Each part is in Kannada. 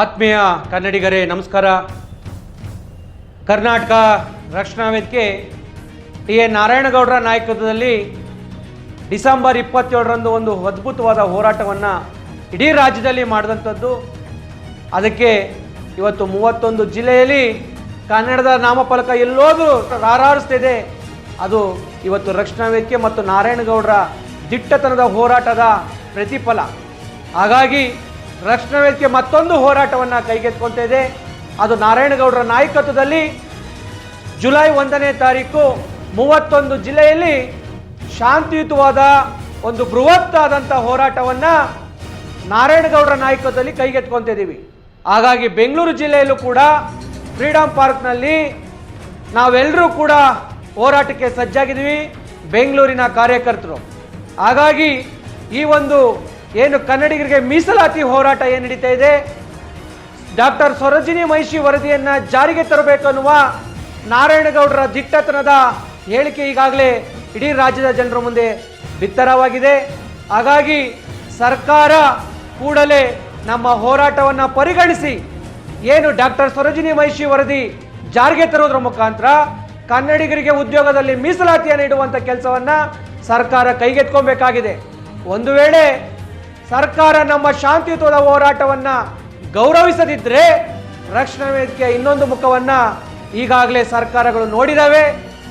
ಆತ್ಮೀಯ ಕನ್ನಡಿಗರೇ ನಮಸ್ಕಾರ. ಕರ್ನಾಟಕ ರಕ್ಷಣಾ ವೇದಿಕೆ ಟಿ.ಎನ್. ನಾರಾಯಣಗೌಡರ ನಾಯಕತ್ವದಲ್ಲಿ ಡಿಸೆಂಬರ್ 27ರಂದು ಒಂದು ಅದ್ಭುತವಾದ ಹೋರಾಟವನ್ನು ಇಡೀ ರಾಜ್ಯದಲ್ಲಿ ಮಾಡಿದಂಥದ್ದು. ಅದಕ್ಕೆ ಇವತ್ತು 31 ಜಿಲ್ಲೆಯಲ್ಲಿ ಕನ್ನಡದ ನಾಮಫಲಕ ಎಲ್ಲೋದ್ರೂ ರಾರಾಡಿಸ್ತಿದೆ. ಅದು ಇವತ್ತು ರಕ್ಷಣಾ ವೇದಿಕೆ ಮತ್ತು ನಾರಾಯಣಗೌಡರ ದಿಟ್ಟತನದ ಹೋರಾಟದ ಪ್ರತಿಫಲ. ಹಾಗಾಗಿ ರಕ್ಷಣಾ ವೇದಿಕೆ ಮತ್ತೊಂದು ಹೋರಾಟವನ್ನು ಕೈಗೆತ್ತಿಕೊಳ್ತಾ ಇದೆ. ಅದು ನಾರಾಯಣಗೌಡರ ನಾಯಕತ್ವದಲ್ಲಿ ಜುಲೈ 1ನೇ ತಾರೀಕು 31 ಜಿಲ್ಲೆಯಲ್ಲಿ ಶಾಂತಿಯುತವಾದ ಒಂದು ಬೃಹತ್ತಾದಂಥ ಹೋರಾಟವನ್ನು ನಾರಾಯಣಗೌಡರ ನಾಯಕತ್ವದಲ್ಲಿ ಕೈಗೆತ್ತಿಕೊಳ್ತಾ ಇದ್ದೀವಿ. ಹಾಗಾಗಿ ಬೆಂಗಳೂರು ಜಿಲ್ಲೆಯಲ್ಲೂ ಕೂಡ ಫ್ರೀಡಂ ಪಾರ್ಕ್ನಲ್ಲಿ ನಾವೆಲ್ಲರೂ ಕೂಡ ಹೋರಾಟಕ್ಕೆ ಸಜ್ಜಾಗಿದ್ದೀವಿ, ಬೆಂಗಳೂರಿನ ಕಾರ್ಯಕರ್ತರು. ಹಾಗಾಗಿ ಈ ಒಂದು ಏನು ಕನ್ನಡಿಗರಿಗೆ ಮೀಸಲಾತಿ ಹೋರಾಟ ಏನು ನಡೀತಾ ಇದೆ, ಡಾಕ್ಟರ್ ಸರೋಜಿನಿ ಮಹಿಷಿ ವರದಿಯನ್ನು ಜಾರಿಗೆ ತರಬೇಕು ಅನ್ನುವ ನಾರಾಯಣಗೌಡರ ದಿಟ್ಟತನದ ಹೇಳಿಕೆ ಈಗಾಗಲೇ ಇಡೀ ರಾಜ್ಯದ ಜನರ ಮುಂದೆ ಬಿತ್ತರವಾಗಿದೆ. ಹಾಗಾಗಿ ಸರ್ಕಾರ ಕೂಡಲೇ ನಮ್ಮ ಹೋರಾಟವನ್ನು ಪರಿಗಣಿಸಿ ಏನು ಡಾಕ್ಟರ್ ಸರೋಜಿನಿ ಮಹಿಷಿ ವರದಿ ಜಾರಿಗೆ ತರುವುದರ ಮುಖಾಂತರ ಕನ್ನಡಿಗರಿಗೆ ಉದ್ಯೋಗದಲ್ಲಿ ಮೀಸಲಾತಿಯನ್ನು ನೀಡುವಂಥ ಕೆಲಸವನ್ನು ಸರ್ಕಾರ ಕೈಗೆತ್ಕೊಬೇಕಾಗಿದೆ. ಒಂದು ವೇಳೆ ಸರ್ಕಾರ ನಮ್ಮ ಶಾಂತಿಯುತವಾದ ಹೋರಾಟವನ್ನು ಗೌರವಿಸದಿದ್ದರೆ ರಕ್ಷಣಾ ವೇದಿಕೆಯ ಇನ್ನೊಂದು ಮುಖವನ್ನು ಈಗಾಗಲೇ ಸರ್ಕಾರಗಳು ನೋಡಿದಾವೆ.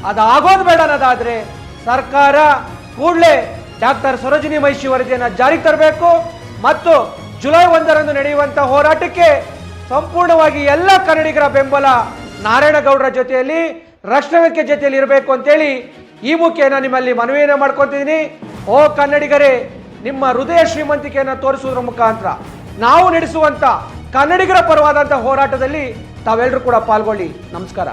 ಅದು ಆಗೋದು ಬೇಡ ಅನ್ನೋದಾದರೆ ಸರ್ಕಾರ ಕೂಡಲೇ ಡಾಕ್ಟರ್ ಸರೋಜಿನಿ ಮಹಿಷಿ ವರದಿಯನ್ನು ಜಾರಿಗೆ ತರಬೇಕು ಮತ್ತು ಜುಲೈ 1ರಂದು ನಡೆಯುವಂಥ ಹೋರಾಟಕ್ಕೆ ಸಂಪೂರ್ಣವಾಗಿ ಎಲ್ಲ ಕನ್ನಡಿಗರ ಬೆಂಬಲ ನಾರಾಯಣಗೌಡರ ಜೊತೆಯಲ್ಲಿ ರಕ್ಷಣಾ ವೇದಿಕೆ ಜೊತೆಯಲ್ಲಿ ಇರಬೇಕು ಅಂತೇಳಿ ಈ ಮುಖೇನ ನಿಮ್ಮಲ್ಲಿ ಮನವಿಯನ್ನು ಮಾಡ್ಕೊತಿದ್ದೀನಿ. ಓ ಕನ್ನಡಿಗರೇ, ನಿಮ್ಮ ಹೃದಯ ಶ್ರೀಮಂತಿಕೆಯನ್ನು ತೋರಿಸುವುದರ ಮುಖಾಂತರ ನಾವು ನಡೆಸುವಂಥ ಕನ್ನಡಿಗರ ಪರವಾದಂಥ ಹೋರಾಟದಲ್ಲಿ ತಾವೆಲ್ಲರೂ ಕೂಡ ಪಾಲ್ಗೊಳ್ಳಿ. ನಮಸ್ಕಾರ.